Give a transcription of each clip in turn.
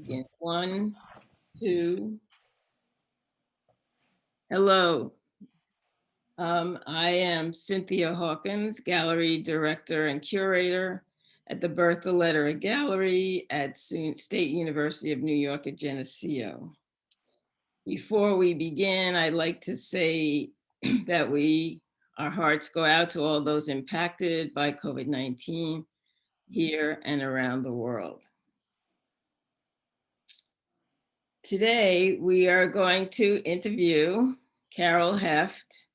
Begin. One, two. Hello. I am Cynthia Hawkins, Gallery Director and Curator at the Bertha Lederer Gallery at State University of New York at Geneseo. Before we begin, I'd like to say that our hearts go out to all those impacted by COVID-19 here and around the world. Today, we are going to interview Carol Heft,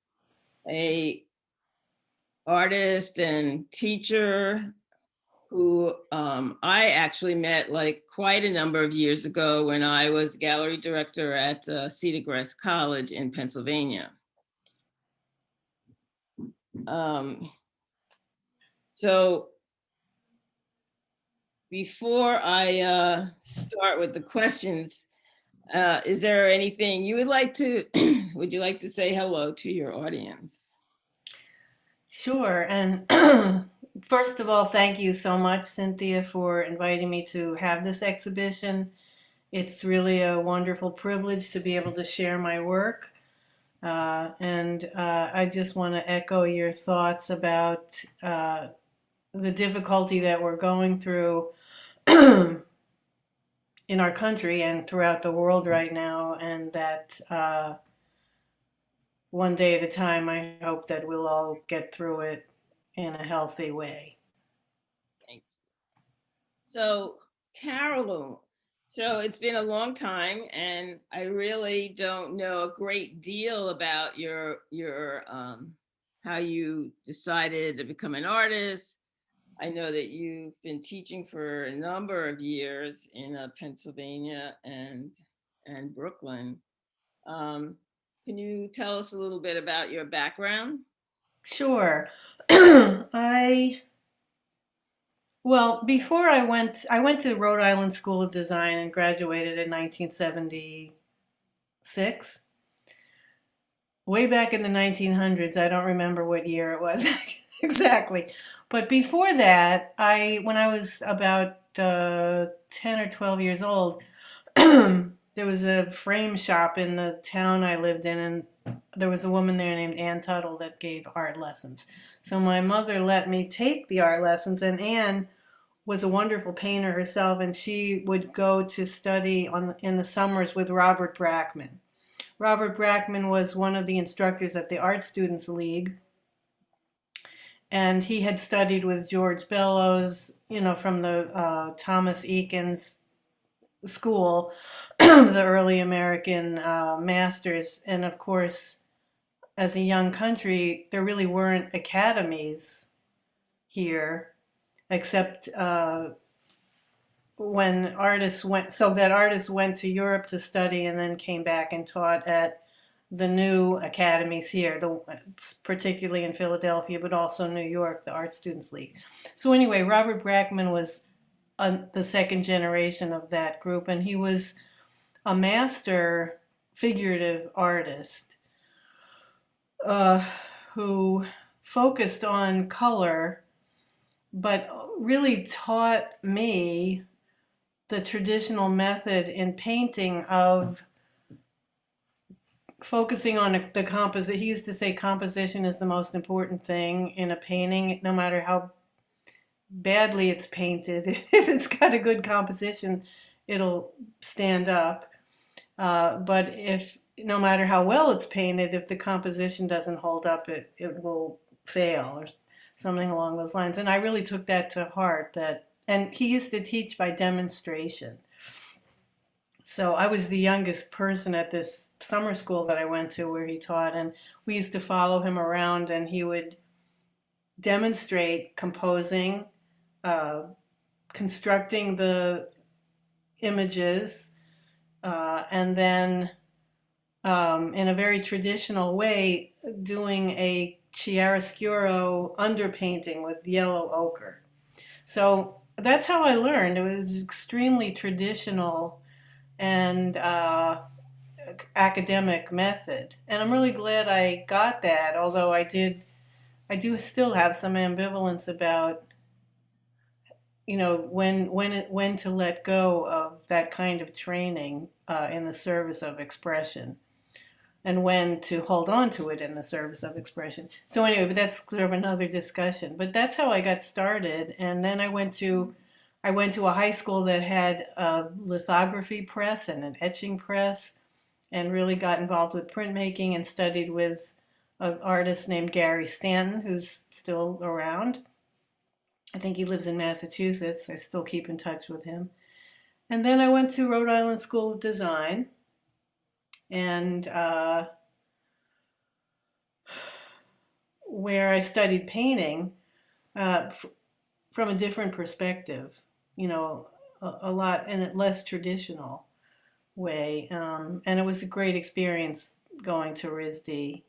a artist and teacher who I actually met quite a number of years ago when I was gallery director at Cedar Crest College in Pennsylvania. So before I start with the questions, is there anything you would like to, would you like to say hello to your audience? Sure. And first of all, thank you so much, Cynthia, for inviting me to have this exhibition. It's really a wonderful privilege to be able to share my work. I just want to echo your thoughts about the difficulty that we're going through in our country and throughout the world right now, and that one day at a time, I hope that we'll all get through it in a healthy way. So, Carol, so it's been a long time, and I really don't know a great deal about your how you decided to become an artist. I know that you've been teaching for a number of years in Pennsylvania and Brooklyn. Can you tell us a little bit about your background? Sure. Well, before I went to Rhode Island School of Design and graduated in 1976. Way back in the 1900s, I don't remember what year it was exactly. But before that, when I was about 10 or 12 years old, there was a frame shop in the town I lived in, and there was a woman there named Ann Tuttle that gave art lessons. So my mother let me take the art lessons, and Ann was a wonderful painter herself, and she would go to study in the summers with Robert Brackman. Robert Brackman was one of the instructors at the Art Students League, and he had studied with George Bellows, from the Thomas Eakins school, the early American masters. And of course, as a young country, there really weren't academies here, except when artists went to Europe to study and then came back and taught at the new academies here, particularly in Philadelphia, but also New York, the Art Students League. So anyway, Robert Brackman was the second generation of that group, and he was a master figurative artist who focused on color, but really taught me the traditional method in painting of focusing on the composition. He used to say composition is the most important thing in a painting, no matter how badly it's painted. If it's got a good composition, it'll stand up. But no matter how well it's painted, if the composition doesn't hold up, it will fail, or something along those lines. And I really took that to heart. And he used to teach by demonstration. So I was the youngest person at this summer school that I went to where he taught, and we used to follow him around, and he would demonstrate composing, constructing the images, and then in a very traditional way, doing a chiaroscuro underpainting with yellow ochre. So that's how I learned. It was extremely traditional and academic method. And I'm really glad I got that, although I do still have some ambivalence about when to let go of that kind of training in the service of expression, and when to hold on to it in the service of expression. So anyway, but that's sort of another discussion. But that's how I got started, and then I went to a high school that had a lithography press and an etching press, and really got involved with printmaking and studied with an artist named Gary Stanton, who's still around. I think he lives in Massachusetts. I still keep in touch with him. And then I went to Rhode Island School of Design, and where I studied painting from a different perspective, a lot in a less traditional way. And it was a great experience going to RISD.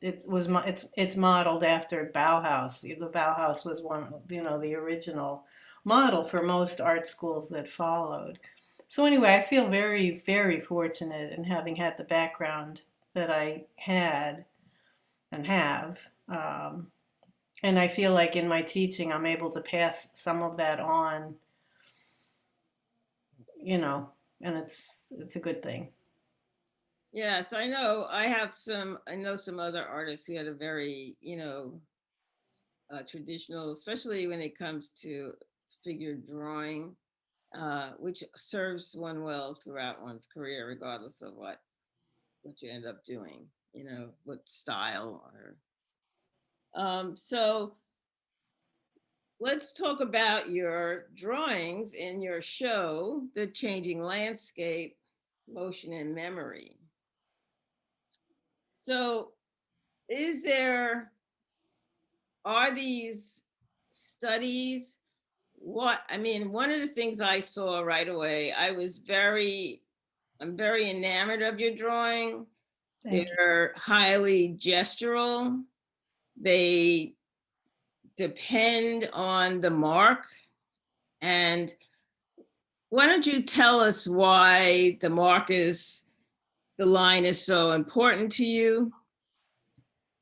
It's modeled after Bauhaus. The Bauhaus was one, the original model for most art schools that followed. So anyway, I feel very, very fortunate in having had the background that I had and have. And I feel like in my teaching, I'm able to pass some of that on, and it's a good thing. Yes, I know some other artists who had a very, traditional, especially when it comes to figure drawing, which serves one well throughout one's career, regardless of what you end up doing, what style or. So let's talk about your drawings in your show, The Changing Landscape, Motion and Memory. So are these studies? One of the things I saw right away, I'm very enamored of your drawing. Thank you. They're highly gestural. They depend on the mark. And why don't you tell us why the line is so important to you?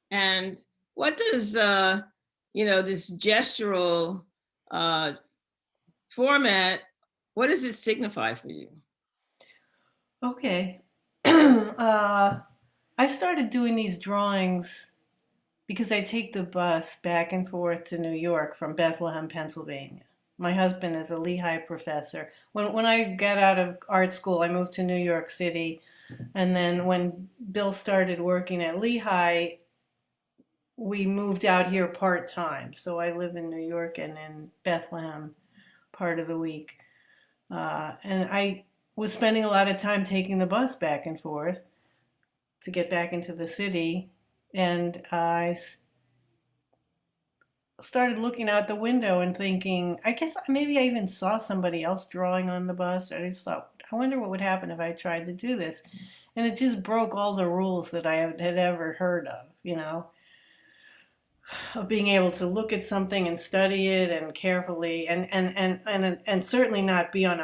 And what does, this gestural format, what does it signify for you? Okay. I started doing these drawings because I take the bus back and forth to New York from Bethlehem, Pennsylvania. My husband is a Lehigh professor. When I got out of art school, I moved to New York City. And then when Bill started working at Lehigh, we moved out here part time. So I live in New York and in Bethlehem part of the week. And I was spending a lot of time taking the bus back and forth to get back into the city. And I started looking out the window and thinking, I guess maybe I even saw somebody else drawing on the bus. I just thought, I wonder what would happen if I tried to do this. And it just broke all the rules that I had ever heard of, of being able to look at something and study it and carefully and certainly not be in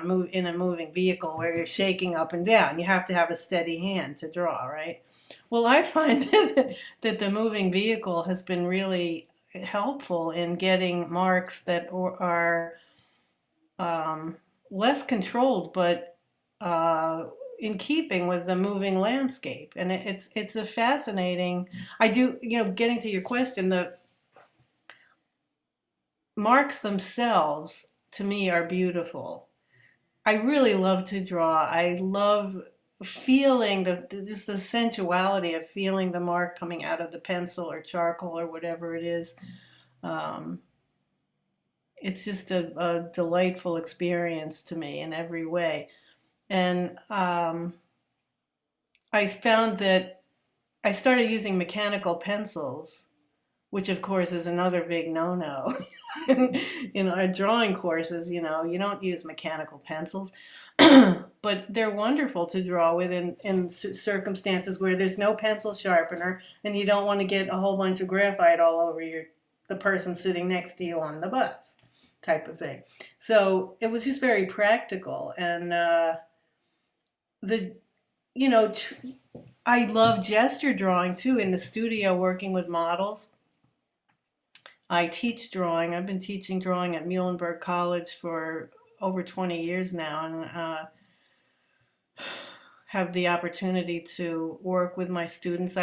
a moving vehicle where you're shaking up and down. You have to have a steady hand to draw, right? Well, I find that the moving vehicle has been really helpful in getting marks that are less controlled, but in keeping with the moving landscape. And it's a fascinating. I do, getting to your question, the marks themselves to me are beautiful. I really love to draw. I love feeling just the sensuality of feeling the mark coming out of the pencil or charcoal or whatever it is. Um, it's just a delightful experience to me in every way. And I found that I started using mechanical pencils, which of course is another big no-no. In our drawing courses, you don't use mechanical pencils, but they're wonderful to draw with in circumstances where there's no pencil sharpener and you don't want to get a whole bunch of graphite all over the person sitting next to you on the bus, type of thing. So it was just very practical, and the you know I love gesture drawing too in the studio, working with models. I teach drawing. I've been teaching drawing at Muhlenberg College for over 20 years now, and have the opportunity to work with my students.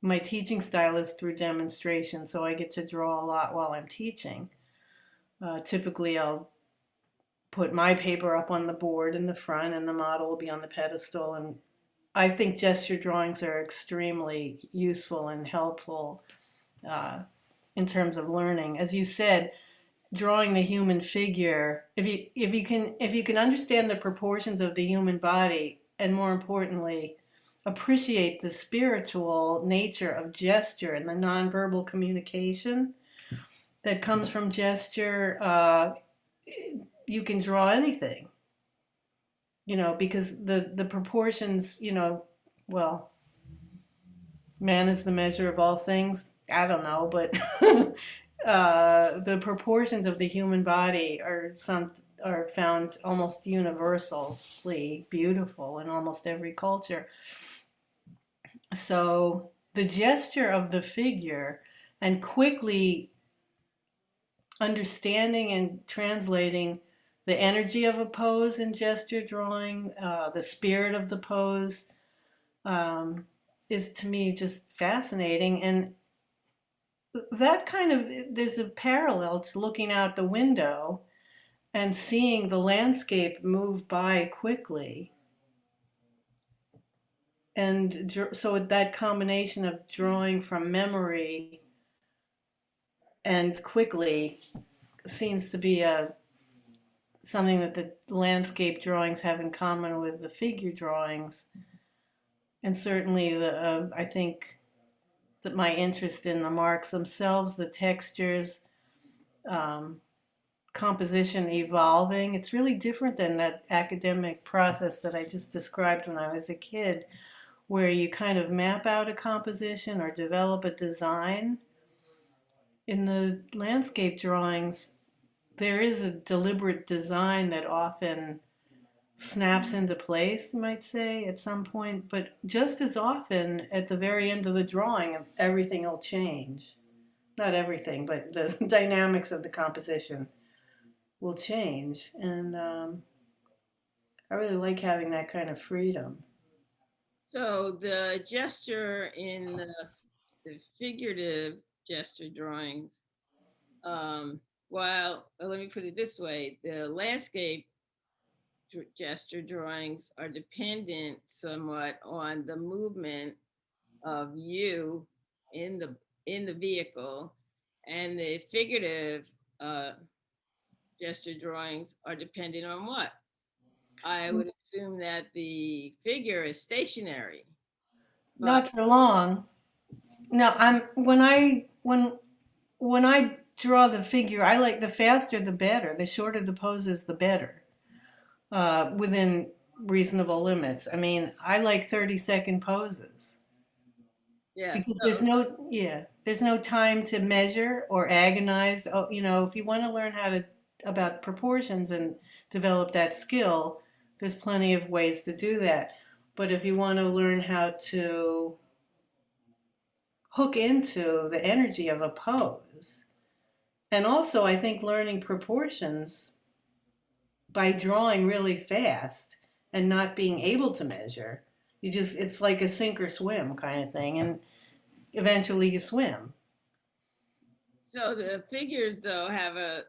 My teaching style is through demonstration, so I get to draw a lot while I'm teaching. Typically, I'll put my paper up on the board in the front, and the model will be on the pedestal. And I think gesture drawings are extremely useful and helpful uh, in terms of learning. As you said, drawing the human figure, if you can understand the proportions of the human body, and more importantly, appreciate the spiritual nature of gesture and the nonverbal communication that comes from gesture, you can draw anything. Because the proportions, well, man is the measure of all things. I don't know, but the proportions of the human body are found almost universally beautiful in almost every culture. So the gesture of the figure and quickly understanding and translating the energy of a pose in gesture drawing, the spirit of the pose, is to me just fascinating. And that kind of, there's a parallel to looking out the window and seeing the landscape move by quickly. And so that combination of drawing from memory and quickly seems to be something that the landscape drawings have in common with the figure drawings. And certainly, I think that my interest in the marks themselves, the textures, um, composition evolving, it's really different than that academic process that I just described when I was a kid, where you kind of map out a composition or develop a design. In the landscape drawings, there is a deliberate design that often snaps into place, you might say, at some point, but just as often at the very end of the drawing, everything will change. Not everything, but the dynamics of the composition will change. And I really like having that kind of freedom. So the gesture in the figurative gesture drawings, well, let me put it this way, the landscape gesture drawings are dependent somewhat on the movement of you in the vehicle, and the figurative uh, gesture drawings are dependent on what? I would assume that the figure is stationary, but Not for long. No, I'm when I draw the figure, I like the faster the better. The shorter the poses, the better. Within reasonable limits. I mean, I like 30-second poses yes. because there's no time to measure or agonize. Oh, if you want to learn about proportions and develop that skill, there's plenty of ways to do that. But if you want to learn how to hook into the energy of a pose, and also I think learning proportions by drawing really fast and not being able to measure, it's like a sink or swim kind of thing, and eventually you swim. So the figures though have a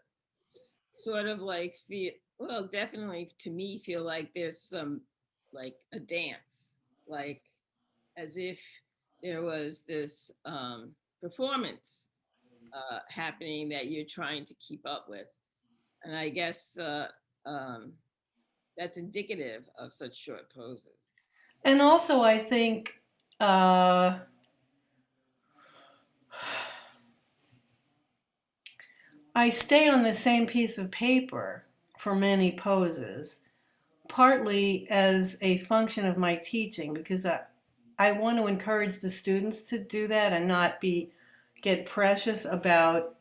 sort of like feel, well, definitely to me feel like there's some like a dance, like as if there was this performance happening that you're trying to keep up with. And I guess um, that's indicative of such short poses. And also I think uh, I stay on the same piece of paper for many poses, partly as a function of my teaching, because I want to encourage the students to do that and not get precious about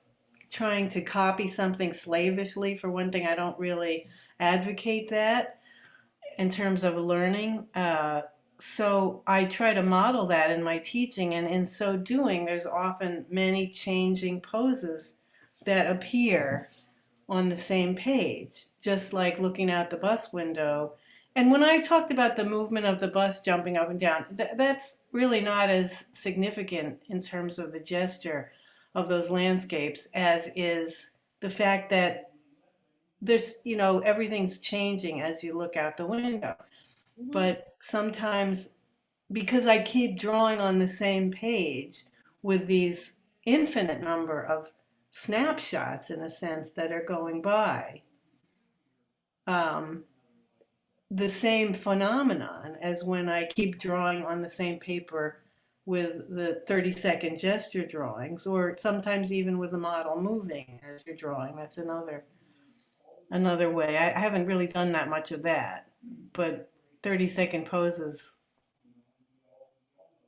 trying to copy something slavishly. For one thing, I don't really advocate that in terms of learning. so I try to model that in my teaching, and in so doing, there's often many changing poses that appear on the same page, just like looking out the bus window. And when I talked about the movement of the bus jumping up and down, that's really not as significant in terms of the gesture of those landscapes as is the fact that there's, everything's changing as you look out the window. Mhm. But sometimes, because I keep drawing on the same page with these infinite number of snapshots, in a sense, that are going by, um, the same phenomenon as when I keep drawing on the same paper with the 30-second gesture drawings, or sometimes even with the model moving as you're drawing. That's another way. I haven't really done that much of that, but 30-second poses,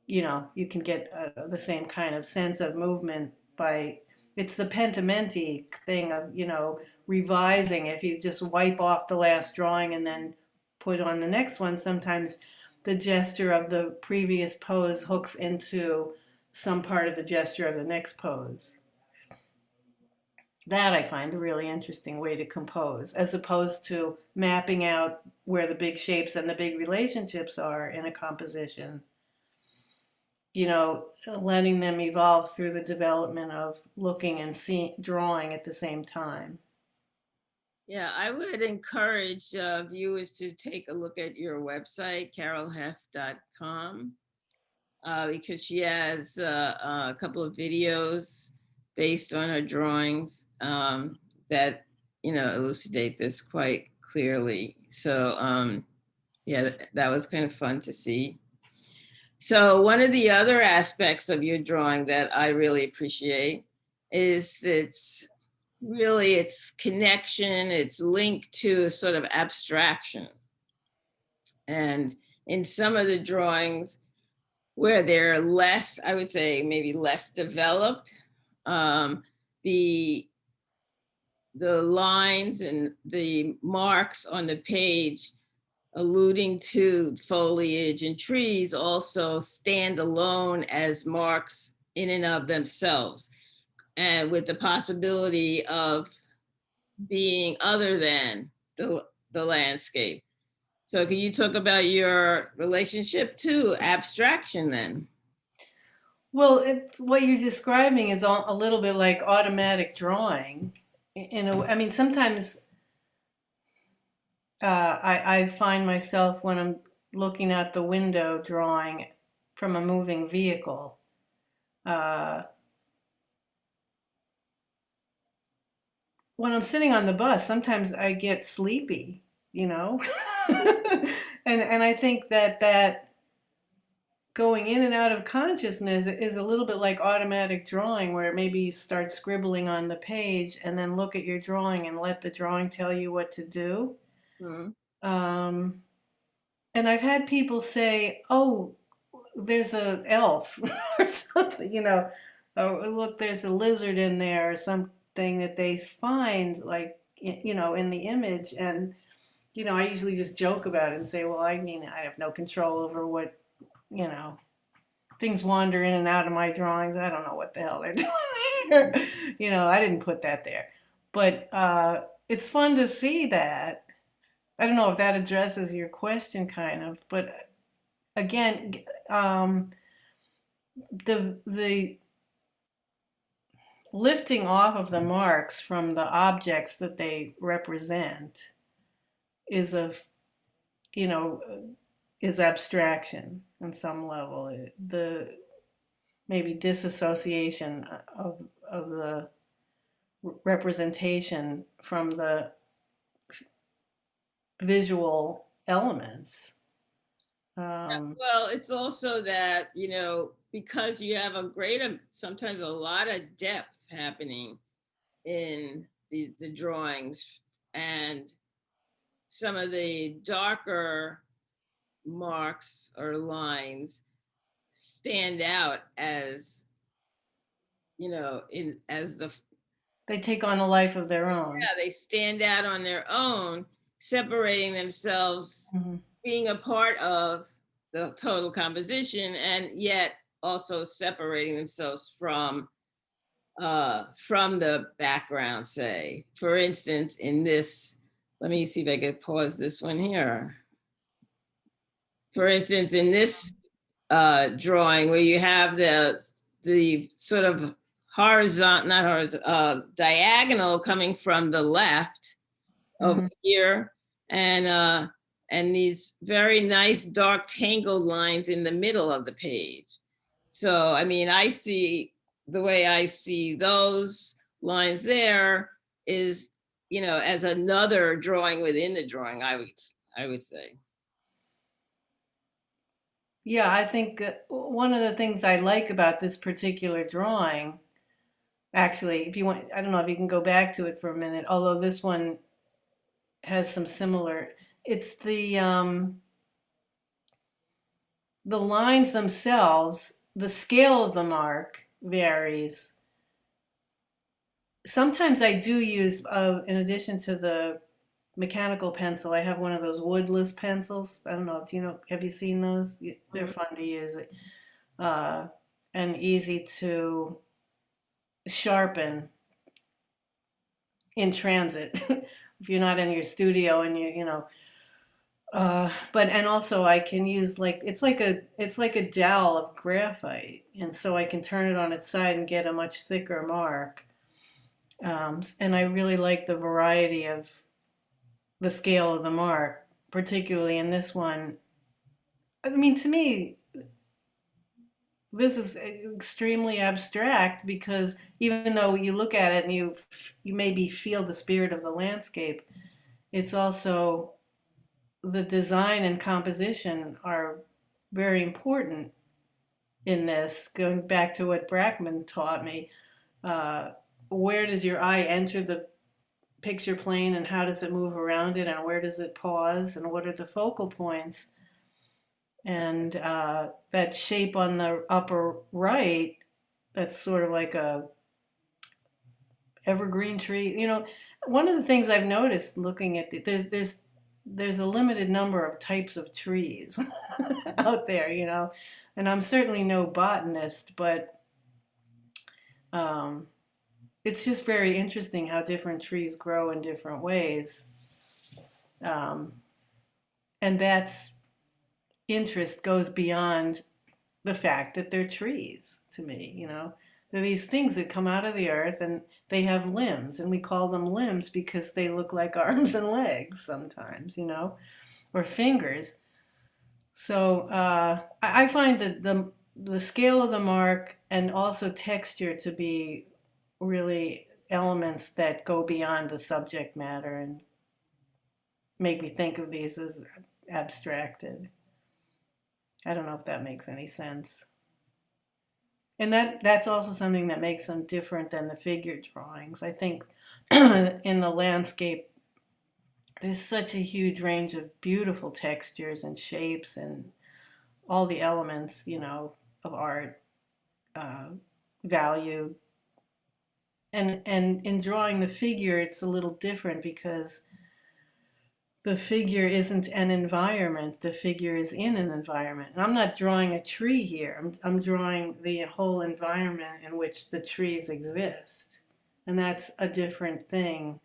you can get the same kind of sense of movement by, it's the pentimenti thing of, revising. If you just wipe off the last drawing and then put on the next one, sometimes the gesture of the previous pose hooks into some part of the gesture of the next pose. That I find a really interesting way to compose, as opposed to mapping out where the big shapes and the big relationships are in a composition, letting them evolve through the development of looking and seeing, drawing at the same time. Yeah, I would encourage viewers to take a look at your website, carolheft.com, because she has a couple of videos based on her drawings that, elucidate this quite clearly. So, yeah, that was kind of fun to see. So one of the other aspects of your drawing that I really appreciate is its connection, its link to a sort of abstraction. And in some of the drawings where they're less, I would say maybe less developed, um, the the lines and the marks on the page alluding to foliage and trees also stand alone as marks in and of themselves, and with the possibility of being other than the landscape. So can you talk about your relationship to abstraction then? Well, what you're describing is a little bit like automatic drawing. I mean, sometimes I find myself when I'm looking out the window drawing from a moving vehicle. Uh, when I'm sitting on the bus, sometimes I get sleepy, you know, and I think that going in and out of consciousness is a little bit like automatic drawing, where maybe you start scribbling on the page and then look at your drawing and let the drawing tell you what to do. Mhm. Um, and I've had people say, "Oh, there's a elf," or something, "Oh, look, there's a lizard in there," or something that they find, like, in the image. And I usually just joke about it and say, "Well, I mean, I have no control over what, you know things wander in and out of my drawings. I don't know what the hell they're doing there. I didn't put that there." But it's fun to see that. I don't know if that addresses your question, kind of. But again, the lifting off of the marks from the objects that they represent is of you know is abstraction on some level. The maybe disassociation of the representation from the visual elements. Um, Well, it's also that, because you have sometimes a lot of depth happening in the drawings, and some of the darker marks or lines stand out as, in as the they take on a life of their own. yeah, they stand out on their own, separating themselves, Mhm. being a part of. the total composition, and yet also separating themselves from the background, say. For instance, in this, let me see if I could pause this one here. For instance, in this drawing where you have the sort of horizontal, not horizontal, diagonal coming from the left over here, and these very nice dark tangled lines in the middle of the page. So, I mean, I see the way I see those lines there is, you know, as another drawing within the drawing, I would say. Yeah, I think one of the things I like about this particular drawing, actually, if you want, I don't know if you can go back to it for a minute, although this one has some similar, it's the lines themselves, the scale of the mark varies. Sometimes I do use, in addition to the mechanical pencil, I have one of those woodless pencils. I don't know, do you know, have you seen those? They're Mhm. fun to use, uh, and easy to sharpen in transit if you're not in your studio and you know. But and also I can use like it's like a dowel of graphite, and so I can turn it on its side and get a much thicker mark. And I really like the variety of the scale of the mark, particularly in this one. I mean, to me, this is extremely abstract because even though you look at it and you maybe feel the spirit of the landscape, it's also the design and composition are very important in this. Going back to what Brackman taught me, uh, where does your eye enter the picture plane and how does it move around it and where does it pause and what are the focal points? And that shape on the upper right, that's sort of like a evergreen tree. You know, one of the things I've noticed looking at there's a limited number of types of trees out there, you know, and I'm certainly no botanist, but um, it's just very interesting how different trees grow in different ways, um, and that's interest goes beyond the fact that they're trees to me, you know. They're these things that come out of the earth and they have limbs, and we call them limbs because they look like arms and legs sometimes, you know, or fingers. So I find that the scale of the mark and also texture to be really elements that go beyond the subject matter and make me think of these as abstracted. I don't know if that makes any sense. And that's also something that makes them different than the figure drawings. I think in the landscape, there's such a huge range of beautiful textures and shapes and all the elements, you know, of art, uh, value. And in drawing the figure, it's a little different because the figure isn't an environment. The figure is in an environment. And I'm not drawing a tree here. I'm drawing the whole environment in which the trees exist. And that's a different thing,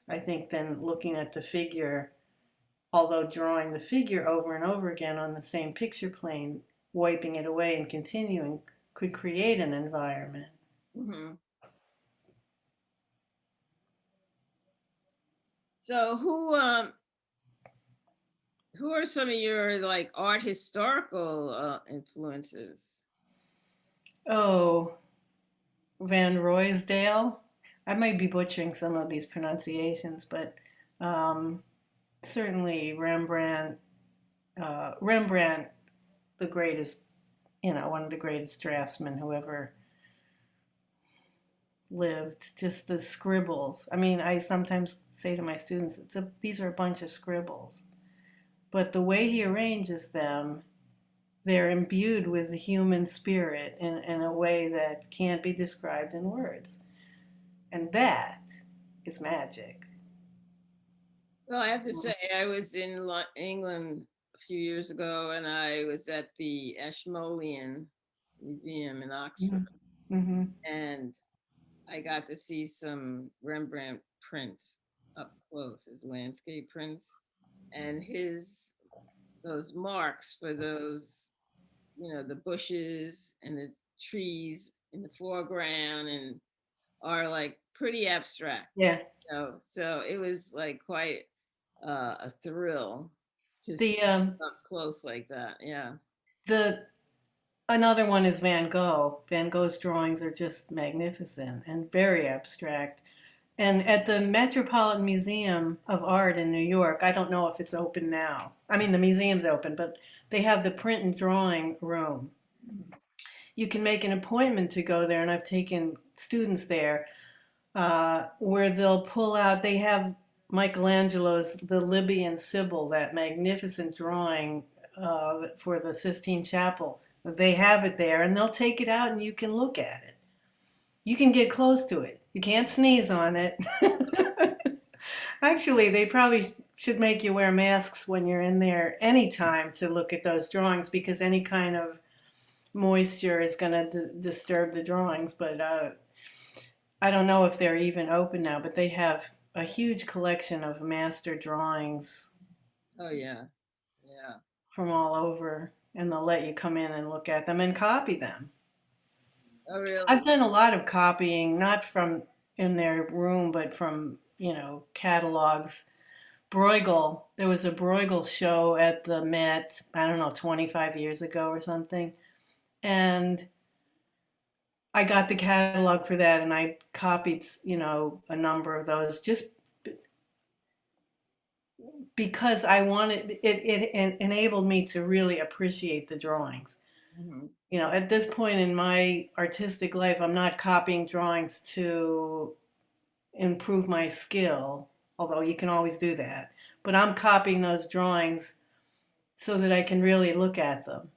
I think, than looking at the figure, although drawing the figure over and over again on the same picture plane, wiping it away and continuing could create an environment. Mhm. So who are some of your like art historical influences? Oh, Van Ruysdael. I might be butchering some of these pronunciations, but um, certainly Rembrandt. Rembrandt, the greatest, you know, one of the greatest draftsmen who ever lived. Just the scribbles. I mean, I sometimes say to my students, these are a bunch of scribbles, but the way he arranges them, they're imbued with the human spirit in a way that can't be described in words, and that is magic. Well, I have to say, I was in England few years ago, and I was at the Ashmolean Museum in Oxford, Mm-hmm. and I got to see some Rembrandt prints up close, his landscape prints, and his those marks for those, the bushes and the trees in the foreground and are like pretty abstract. Yeah. So it was like quite a thrill to see The up close like that. Yeah. the another one is Van Gogh. Van Gogh's drawings are just magnificent and very abstract. And at the Metropolitan Museum of Art in New York, I don't know if it's open now. I mean, the museum's open, but they have the print and drawing room. You can make an appointment to go there, and I've taken students there where they'll pull out, they have Michelangelo's The Libyan Sibyl, that magnificent drawing for the Sistine Chapel. They have it there, and they'll take it out and you can look at it. You can get close to it. You can't sneeze on it. Actually, they probably should make you wear masks when you're in there anytime to look at those drawings because any kind of moisture is going to disturb the drawings. But I don't know if they're even open now, but they have a huge collection of master drawings Oh yeah. Yeah. from all over, and they'll let you come in and look at them and copy them. Oh really? I've done a lot of copying, not from in their room, but from, catalogs. Bruegel, there was a Bruegel show at the Met, I don't know, 25 years ago or something. And I got the catalog for that and I copied, a number of those just because I wanted it enabled me to really appreciate the drawings. Mhm. At this point in my artistic life, I'm not copying drawings to improve my skill, although you can always do that. But I'm copying those drawings so that I can really look at them.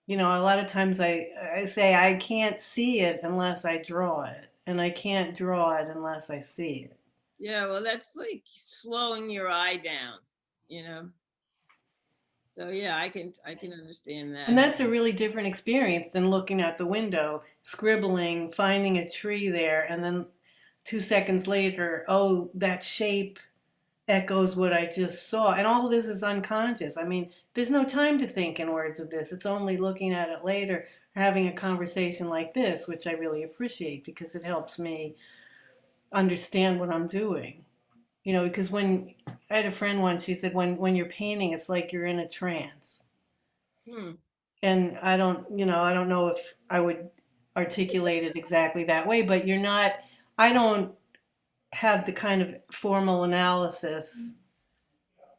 A lot of times I say I can't see it unless I draw it, and I can't draw it unless I see it. Yeah, well, that's like slowing your eye down, you know. So yeah, I can understand And that. that's a really different experience than looking out the window, scribbling, finding a tree there, and then 2 seconds later, oh, that shape echoes what I just saw. And all of this is unconscious. I mean, there's no time to think in words of this. It's only looking at it later, having a conversation like this, which I really appreciate because it helps me understand what I'm doing. Because when I had a friend once, she said, when you're painting, it's like you're in a trance. Hmm. And I don't know if I would articulate it exactly that way, but I don't have the kind of formal analysis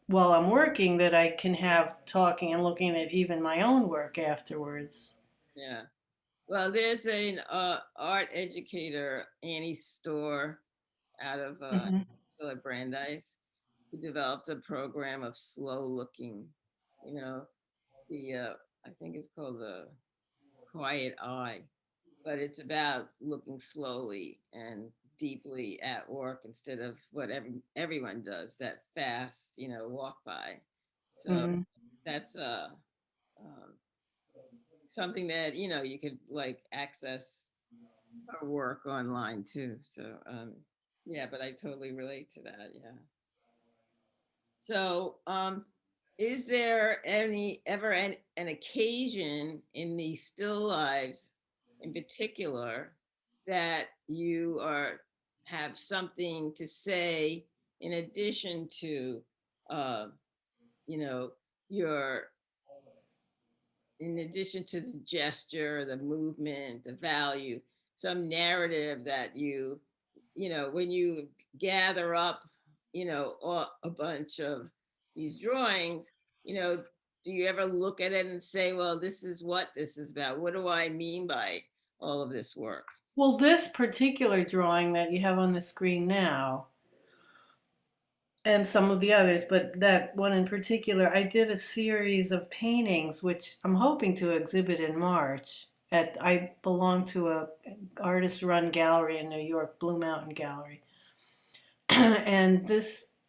while I'm working that I can have talking and looking at even my own work afterwards. Yeah. Well, there's an art educator, Annie Storr, out of Hmm. still at Brandeis, who developed a program of slow looking. You know, the I think it's called the quiet eye, but it's about looking slowly and deeply at work instead of what everyone does, that fast, walk by. So Hmm. that's um, something that you could like access our work online too. So yeah, but I totally relate to that. Yeah. So is there an occasion in these still lives in particular that you are have something to say in addition to uh you know your in addition to the gesture, the movement, the value, some narrative that when you gather up, a bunch of these drawings, you know, do you ever look at it and say, well, this is what this is about? What do I mean by all of this work? Well, this particular drawing that you have on the screen now, and some of the others, but that one in particular, I did a series of paintings, which I'm hoping to exhibit in March. I belong to a artist-run gallery in New York, Blue Mountain Gallery, and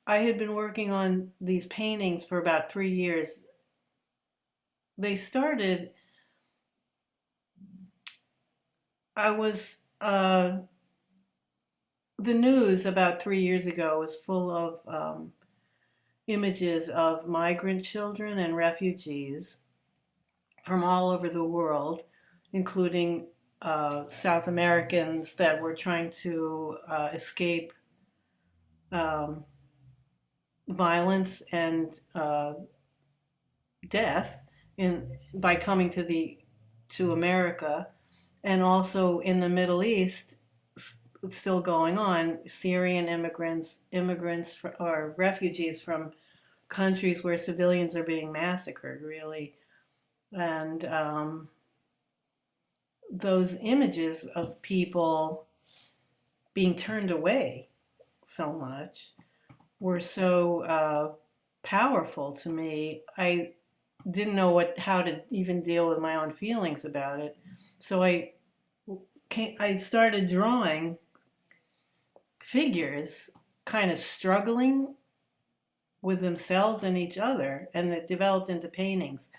I had been working on these paintings for about 3 years they started, I was, the news about 3 years ago was full of images of migrant children and refugees from all over the world, including South Americans that were trying to escape um, violence and death by coming to America, and also in the Middle East, still going on. Syrian or refugees from countries where civilians are being massacred, really, and those images of people being turned away so much were so powerful to me. I didn't know how to even deal with my own feelings about it, so I started drawing figures kind of struggling with themselves and each other, and it developed into paintings.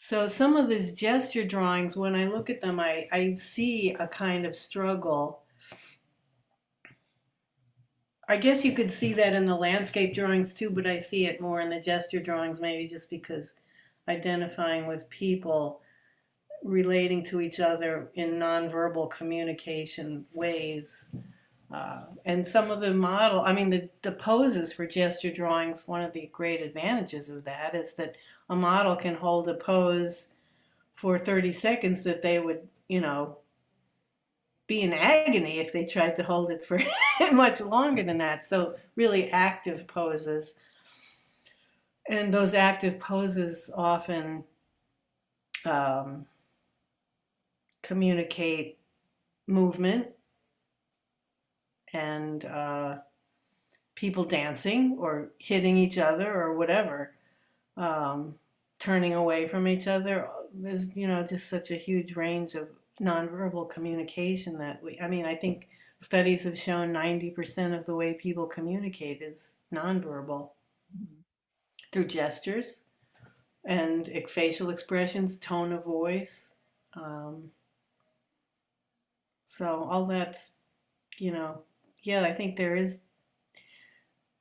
So some of these gesture drawings, when I look at them, I see a kind of struggle. I guess you could see that in the landscape drawings too, but I see it more in the gesture drawings, maybe just because identifying with people relating to each other in nonverbal communication ways. And some of the I mean, the poses for gesture drawings, one of the great advantages of that is that a model can hold a pose for 30 seconds that they would, be in agony if they tried to hold it for much longer than that. So, really active poses. And those active poses often um, communicate movement and people dancing or hitting each other or whatever, um, turning away from each other. There's, just such a huge range of nonverbal communication I think studies have shown 90% of the way people communicate is nonverbal through gestures and facial expressions, tone of voice. Um, so all that's, you know, yeah, I think there is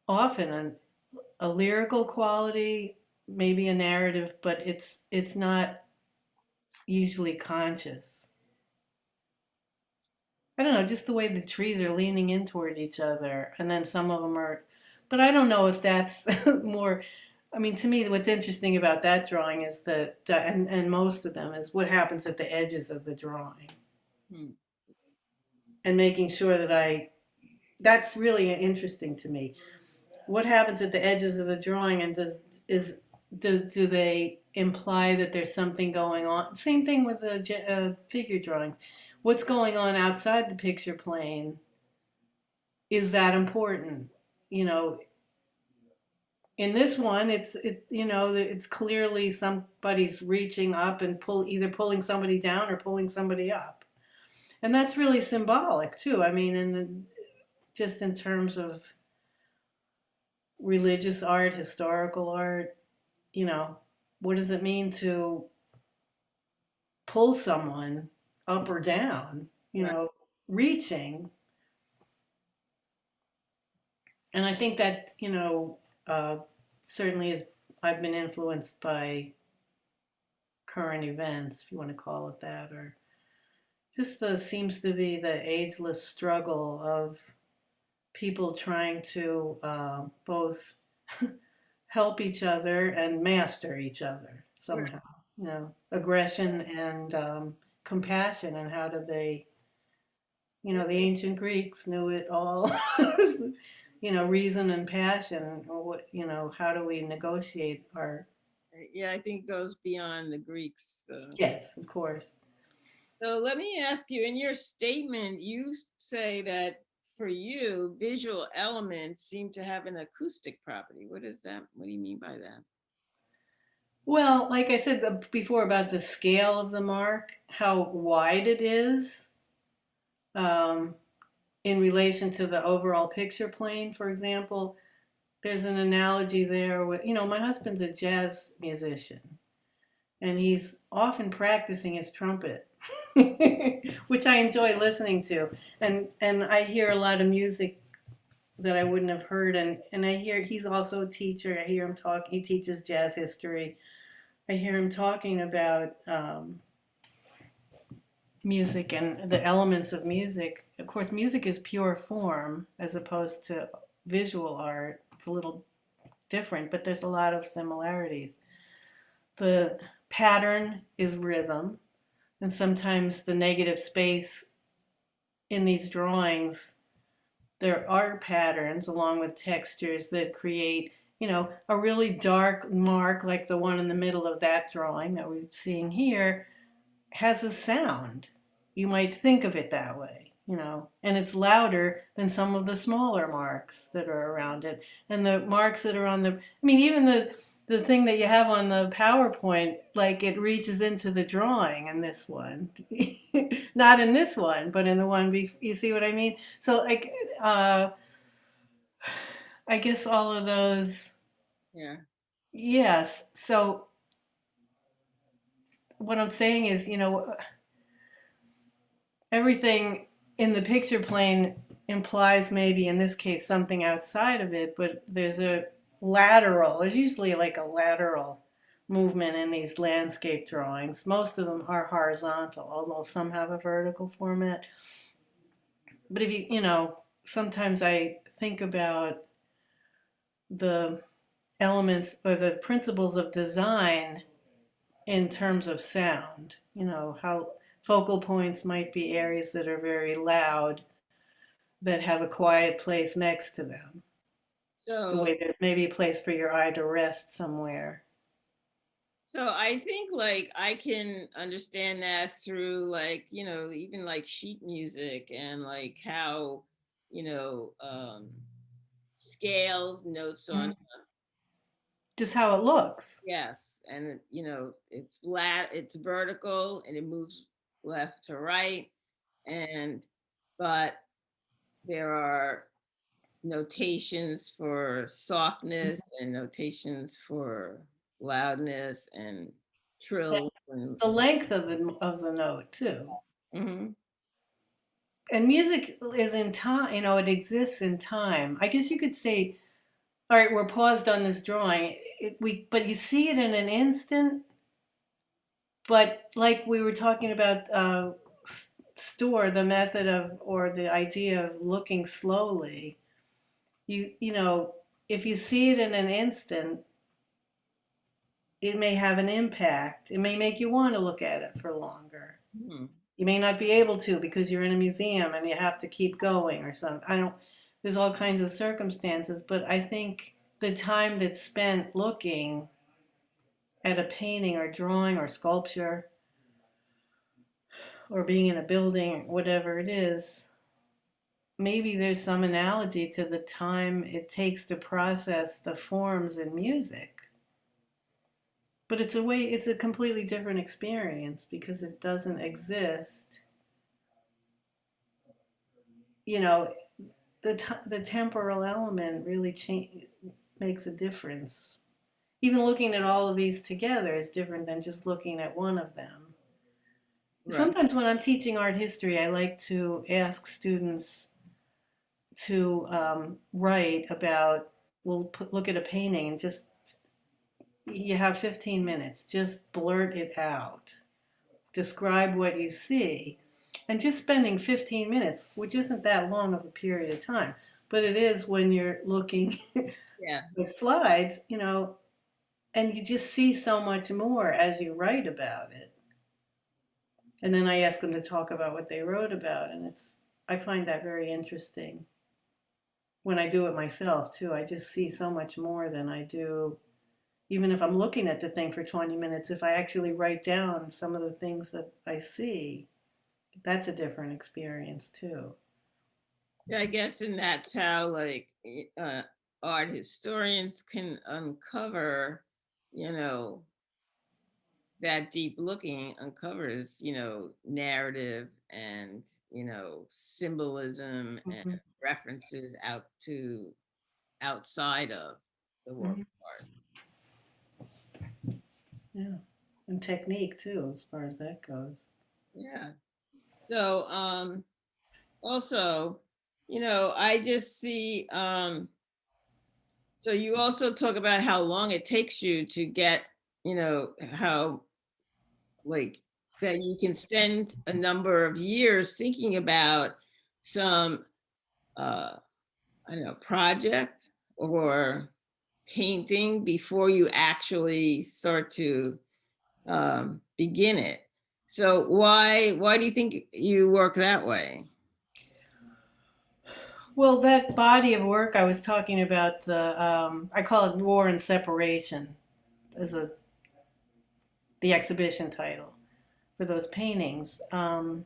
often a lyrical quality, maybe a narrative, but it's not usually conscious. I don't know, just the way the trees are leaning in toward each other, and then some of them are, but I don't know if that's more. I mean, to me, what's interesting about that drawing is and most of them is what happens at the edges of the drawing, Hmm. and making sure that's really interesting to me. What happens at the edges of the drawing, and do they imply that there's something going on? Same thing with the figure drawings. What's going on outside the picture plane? Is that important? You know, in this one, it's clearly somebody's reaching up and either pulling somebody down or pulling somebody up, and that's really symbolic too. I mean, just in terms of religious art, historical art, you know, what does it mean to pull someone up or down, Right. reaching? And I think that, certainly I've been influenced by current events, if you want to call it that, or just seems to be the ageless struggle of people trying to both help each other and master each other Right. somehow. Aggression and compassion, and how do they? The ancient Greeks knew it all. Reason and passion. Or how do we negotiate our? Yeah, I think it goes beyond the Greeks. Yes, of course. So let me ask you, in your statement, you say that for you, visual elements seem to have an acoustic property. What is that? What do you mean by that? Well, like I said before about the scale of the mark, how wide it is um, in relation to the overall picture plane, for example, there's an analogy there with, my husband's a jazz musician. and he's often practicing his trumpet, which I enjoy listening to. And I hear a lot of music that I wouldn't have heard, and I hear he's also a teacher. I hear him talk. He teaches jazz history. I hear him talking about music and the elements of music. Of course, music is pure form as opposed to visual art. It's a little different, but there's a lot of similarities. The pattern is rhythm, and sometimes the negative space in these drawings, there are patterns along with textures that create, a really dark mark like the one in the middle of that drawing that we're seeing here has a sound. You might think of it that way, and it's louder than some of the smaller marks that are around it. And the marks that are on even the thing that you have on the PowerPoint, like it reaches into the drawing in this one. Not in this one, but in the one, you see what I mean? So, like, I guess all of those, Yeah. yes. So, what I'm saying is, everything in the picture plane implies maybe in this case something outside of it, but there's usually like a lateral movement in these landscape drawings. Most of them are horizontal, although some have a vertical format. But if sometimes I think about the elements or the principles of design in terms of sound, how focal points might be areas that are very loud that have a quiet place next to them. The So way there's maybe a place for your eye to rest somewhere. So I think like I can understand that through like, even like sheet music and like how, you know, um scales, notes on, Mhm. Just how it looks. yes, and it's vertical and it moves left to right, and but there are notations for softness and notations for loudness and And trills and the length of the note too. mhm. And music is in time, it exists in time. I guess you could say, all right, we're paused on this drawing. But you see it in an instant. But like we were talking about, store the method of or the idea of looking slowly. If you see it in an instant, it may have an impact. It may make you want to look at it for longer. Mhm. You may not be able to because you're in a museum and you have to keep going or something. I don't, there's all kinds of circumstances, but I think the time that's spent looking at a painting or drawing or sculpture or being in a building, whatever it is, maybe there's some analogy to the time it takes to process the forms in music. But it's a completely different experience because it doesn't exist. You know, the temporal element really makes a difference. Even looking at all of these together is different than just looking at one of them. Right. Sometimes when I'm teaching art history, I like to ask students to write about, look at a painting and just, you have 15 minutes, just blurt it out. Describe what you see. And just spending 15 minutes, which isn't that long of a period of time, but it is when you're looking Yeah. at slides, and you just see so much more as you write about it. And then I ask them to talk about what they wrote about, and I find that very interesting. When I do it myself too, I just see so much more than I do even if I'm looking at the thing for 20 minutes. If I actually write down some of the things that I see, that's a different experience too. Yeah, I guess, and that's how like art historians can uncover, you know, that deep looking uncovers, narrative and, symbolism and Hmm. references outside of the work Hmm. of art. Yeah. And And technique too, as far as that goes. Yeah. So also, I just see so you also talk about how long it takes you to get, how like that you can spend a number of years thinking about some uh I don't know, project or painting before you actually start to begin it. So why do you think you work that way? Well, that body of work I was talking about, I call it War and Separation, as the exhibition title for those paintings. I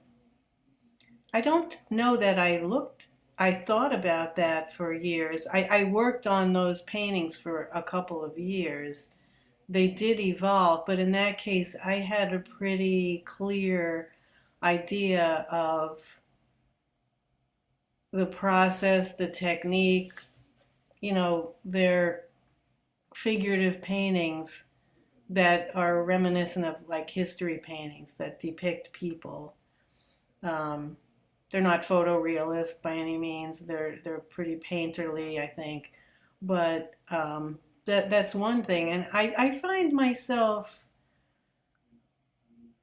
don't know that I thought about that for years. I worked on those paintings for a couple of years. They did evolve, but in that case, I had a pretty clear idea of the process, the technique. They're figurative paintings that are reminiscent of like history paintings that depict people. Um, they're not photorealist by any means. They're pretty painterly, I think. But that's one thing, and I find myself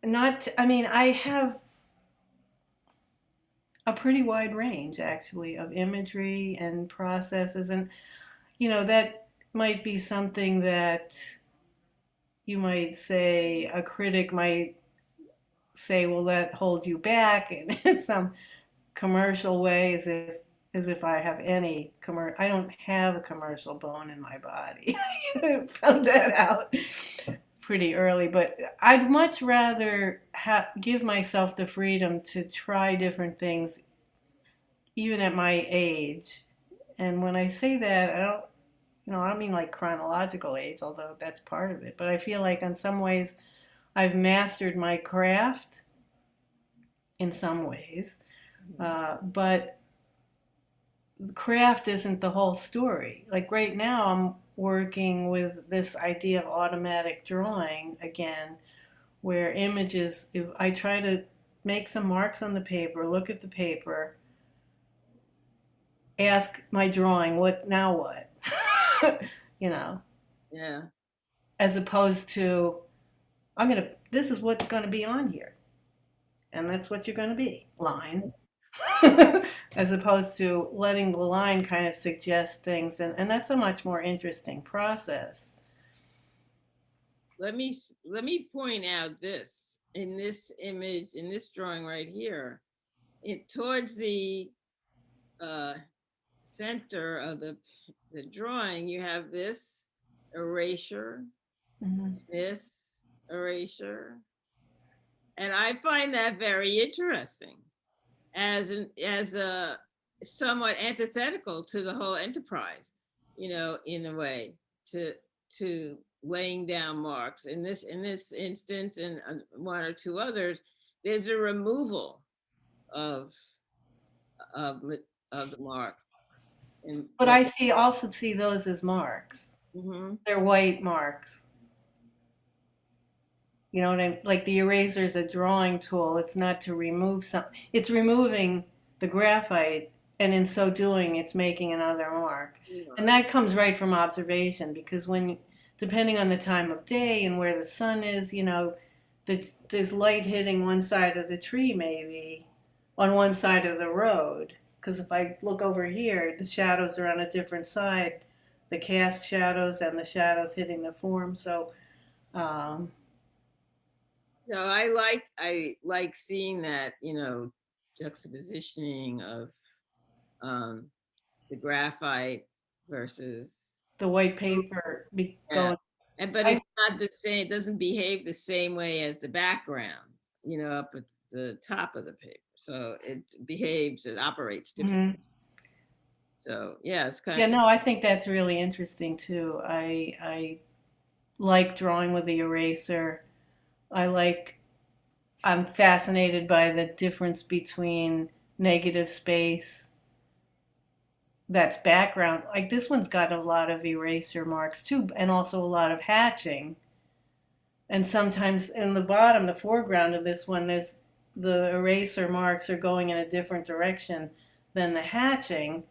not. I mean, I have a pretty wide range actually of imagery and processes, and that might be something that you might say a critic might say, well, that holds you back in some commercial way, as if I have any I don't have a commercial bone in my body. I found that out pretty early, but I'd much rather give myself the freedom to try different things, even at my age. And when I say that, I don't mean like chronological age, although that's part of it. But I feel like in some ways I've mastered my craft in some ways, but craft isn't the whole story. Like right now, I'm working with this idea of automatic drawing again, where images, if I try to make some marks on the paper, look at the paper, ask my drawing, what now what? you know, Yeah. as opposed to, this is what's going to be on here. And that's what you're going to be, line. As opposed to letting the line kind of suggest things. And that's a much more interesting process. Let me point out this in this image, in this drawing right here, it towards the uh, center of the drawing, you have this erasure, Mhm. this erasure, and I find that very interesting as a somewhat antithetical to the whole enterprise, in a way, to laying down marks. In this instance, and one or two others, there's a removal of of of the mark. And But I also see those as marks. mhm. They're white marks. You know what I mean? Like the eraser is a drawing tool. It's not to remove something. It's removing the graphite, and in so doing, it's making another mark. And that comes right from observation, because depending on the time of day and where the sun is, there's light hitting one side of the tree maybe on one side of the road. Because if I look over here, the shadows are on a different side, the cast shadows and the shadows hitting the form. So, um, No, I like seeing that, juxtapositioning of um the graphite versus, the white paper yeah. going. But I it's not the same, it doesn't behave the same way as the background, up at the top of the paper. So it operates different. Mhm. So yeah, it's kind Yeah, of no, I think that's really interesting too. I like drawing with the eraser. I like I'm fascinated by the difference between negative space that's background. Like this one's got a lot of eraser marks too, and also a lot of hatching. And sometimes in the bottom, the foreground of this one, there's the eraser marks are going in a different direction than the hatching.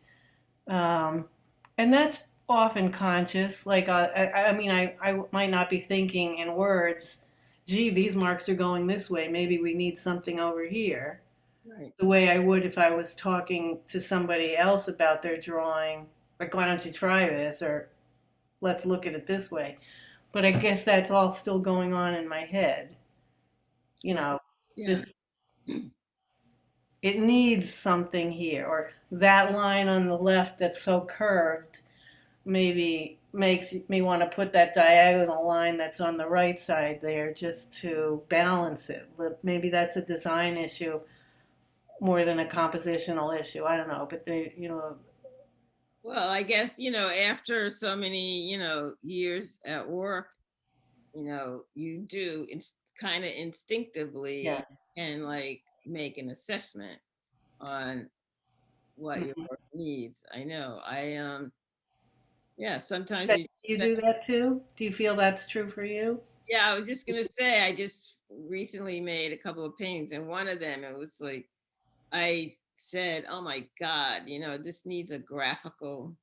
Um, and that's often conscious. Like, I mean, I might not be thinking in words, gee, these marks are going this way. Maybe we need something over here. Right. The way I would if I was talking to somebody else about their drawing. Like, why don't you try this? Or let's look at it this way. But I guess that's all still going on in my head. You know, Yeah. this, it needs something here. Or that line on the left that's so curved maybe makes me want to put that diagonal line that's on the right side there just to balance it. Maybe that's a design issue more than a compositional issue. I don't know, but they, Well, I guess, after so many, years at work, you do kind of yeah. instinctively and like make an assessment on what your Mhm. work needs. I know. Yeah, sometimes Do you, you do that too? Do you feel that's true for you? yeah, I was just gonna say, I just recently made a couple of paintings, and one of them, it was like, I said, oh my God, this needs a graphical,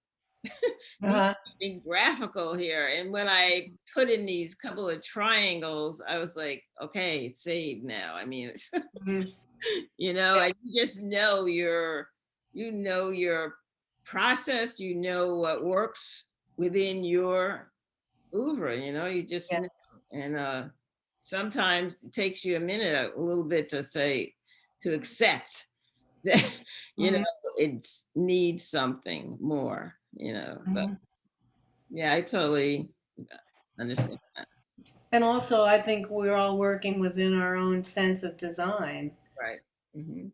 needs Uh-huh. something graphical here. And when I put in these couple of triangles, I was like, okay, it's saved now. I mean, it's, Mhm. and you just know your process, what works within your oeuvre, you just Yeah. know. And sometimes it takes you a minute, a little bit to accept that, you know, Mhm. it needs something more, but Mhm. yeah, I totally understand that. And also, I think we're all working within our own sense of design. Right. Hmm.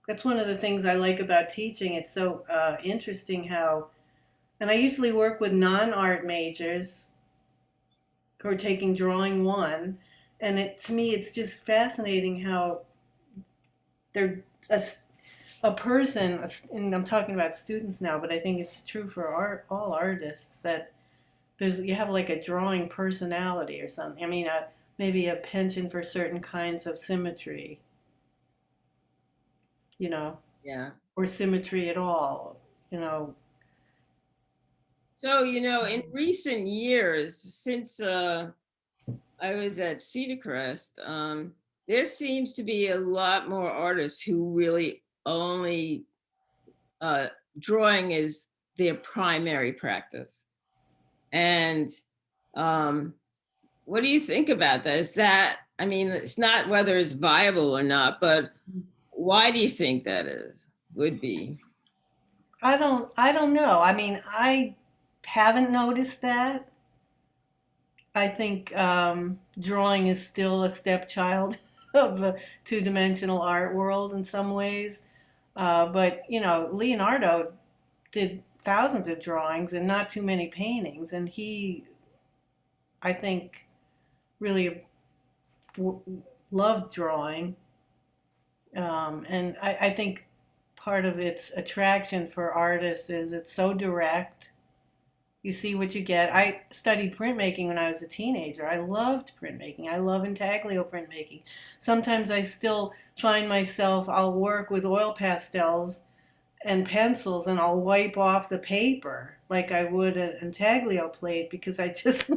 That's one of the things I like about teaching. It's so interesting how, and I usually work with non-art majors who are taking drawing one, and to me, it's just fascinating how they're a person, and I'm talking about students now, but I think it's true for all artists that you have like a drawing personality or something. I mean, maybe a penchant for certain kinds of symmetry, you know, Yeah. or symmetry at all, you know. So, in recent years, since I was at Cedar Crest, there seems to be a lot more artists who really only uh, drawing is their primary practice. And um, what do you think about that? I mean, it's not whether it's viable or not, but why do you think that would be? I don't know. I mean, I haven't noticed that. I think drawing is still a stepchild of the two-dimensional art world in some ways. But Leonardo did thousands of drawings and not too many paintings, and he, I think, really loved drawing. And I think part of its attraction for artists is it's so direct. You see what you get. I studied printmaking when I was a teenager. I loved printmaking. I love intaglio printmaking. Sometimes I still find myself, I'll work with oil pastels and pencils and I'll wipe off the paper like I would an intaglio plate because I just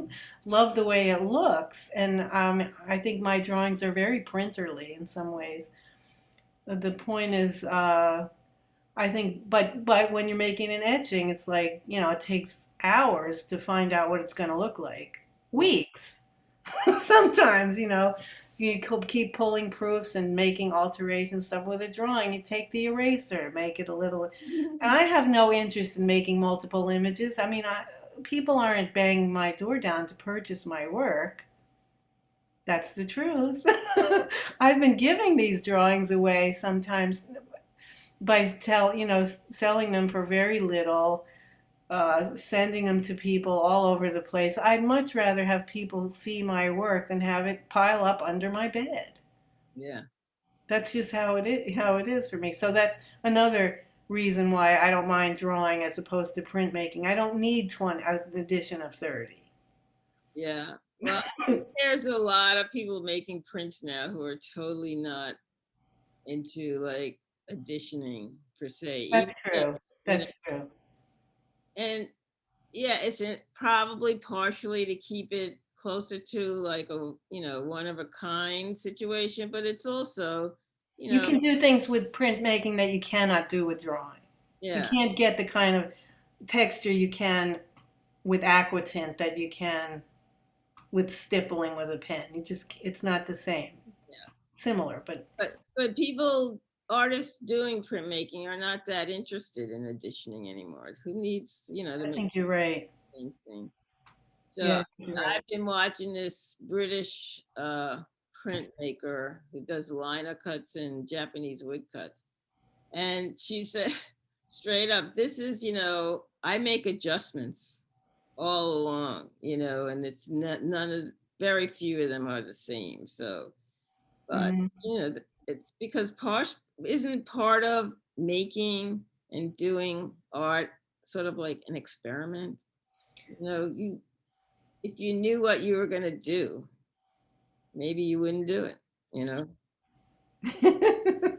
love the way it looks. And I think my drawings are very printerly in some ways. The point is, I think, but when you're making an etching, it's like it takes hours to find out what it's going to look like. Yeah. Weeks, sometimes. You keep pulling proofs and making alterations stuff with a drawing. You take the eraser, make it a little. And I have no interest in making multiple images. I mean, people aren't banging my door down to purchase my work. That's the truth. I've been giving these drawings away sometimes by selling them for very little, sending them to people all over the place. I'd much rather have people see my work than have it pile up under my bed. Yeah. That's just how it is for me. So that's another reason why I don't mind drawing as opposed to printmaking. I don't need 20 an edition of 30. Yeah. Well, I think there's a lot of people making prints now who are totally not into like auditioning per se. Even That's if, true. you know, That's true. and yeah, probably partially to keep it closer to like a, one of a kind situation, but it's also, you You know, can do things with printmaking that you cannot do with drawing. You yeah, can't get the kind of texture you can with aquatint that you can with stippling with a pen. It's not the same. yeah. Similar, but But artists doing printmaking are not that interested in auditioning anymore. Who needs, to I make think you're right. the same thing? So Yeah, I think you're right. I've been watching this British printmaker who does lino cuts and Japanese woodcuts. And she said straight up, this is, I make adjustments all along, and it's not, very few of them are the same. So, but, Mhm. it's because isn't part of making and doing art sort of like an experiment? If you knew what you were going to do, maybe you wouldn't do it, you know?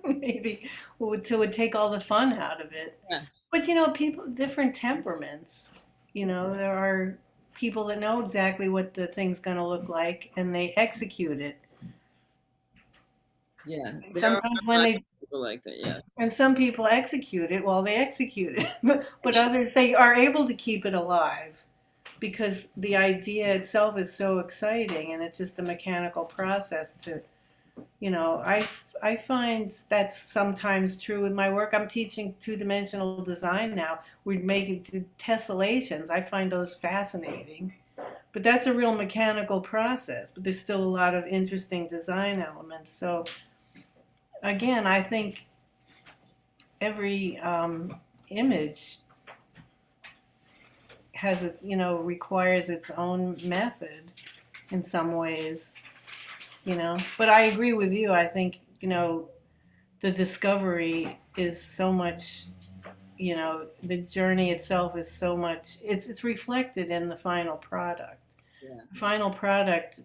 Maybe it would take all the fun out of it. Yeah. But people, different temperaments. There are people that know exactly what the thing's going to look like and they execute it. Yeah. There are Sometimes a when lot they of people like that. Yeah. and some people execute it while they execute it, but others they are able to keep it alive because the idea itself is so exciting and it's just a mechanical process to I find that's sometimes true with my work. I'm teaching two-dimensional design now. We're making tessellations. I find those fascinating. But that's a real mechanical process, but there's still a lot of interesting design elements. So again, I think every image has its, requires its own method in some ways, But I agree with you. I think, the discovery is so much, the journey itself is so much, it's reflected in the final product. Yeah. The final product,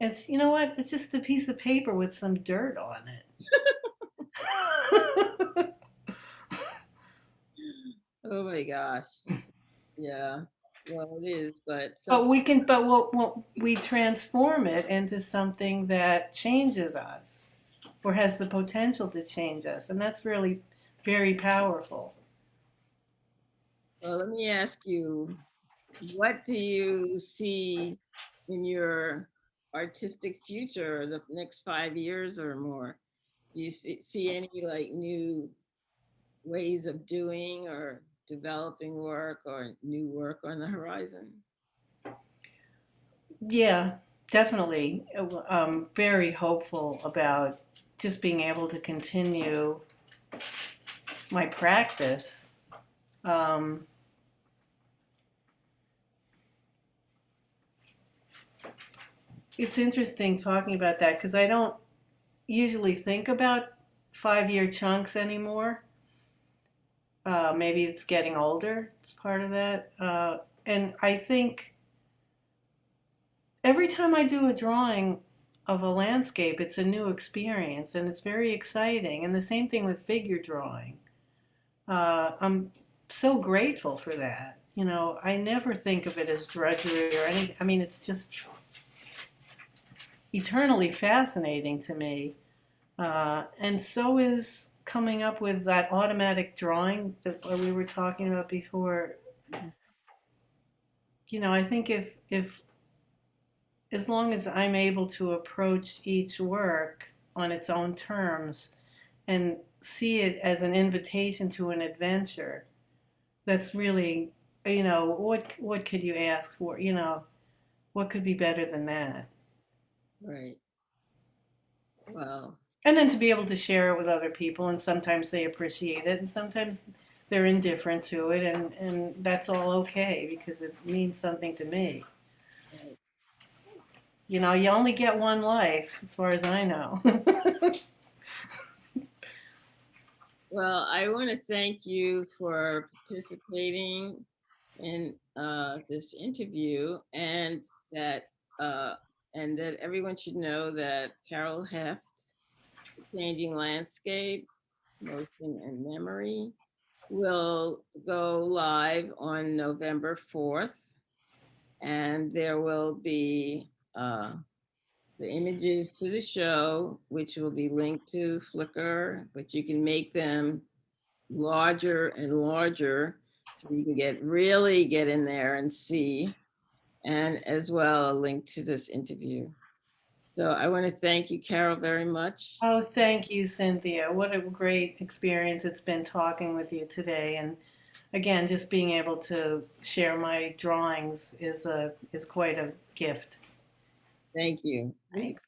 it's, you know what? It's just a piece of paper with some dirt on it. Oh my gosh. Yeah. Well, it is, but But we transform it into something that changes us or has the potential to change us. And that's really very powerful. well, let me ask you, what do you see in your artistic future, the next 5 years or more? Do you see any like new ways of doing or developing work or new work on the horizon? Yeah, definitely. I'm very hopeful about just being able to continue my practice. Um, it's interesting talking about that because I don't usually think about 5 year chunks anymore. Maybe it's getting older, it's part of that. And I think every time I do a drawing of a landscape, it's a new experience and it's very exciting. And the same thing with figure drawing. I'm so grateful for that. I never think of it as drudgery or anything. I mean, it's just eternally fascinating to me. And so is coming up with that automatic drawing that we were talking about before. I think if as long as I'm able to approach each work on its own terms and see it as an invitation to an adventure, that's really, what could you ask for? What could be better than that? Right. Well, And then to be able to share it with other people, and sometimes they appreciate it, and sometimes they're indifferent to it, and that's all okay because it means something to me. right. You only get one life, as far as I know. Well, I want to thank you for participating in this interview. And that, uh, and that everyone should know that Carol Heft, Changing Landscape, Motion and Memory, will go live on November 4th. And there will be the images to the show, which will be linked to Flickr, but you can make them larger and larger so you can really get in there and see, and as well a link to this interview. So I want to thank you, Carol, very much. Oh, thank you, Cynthia. What a great experience it's been talking with you today. And again, just being able to share my drawings is quite a gift. Thank you. Thanks.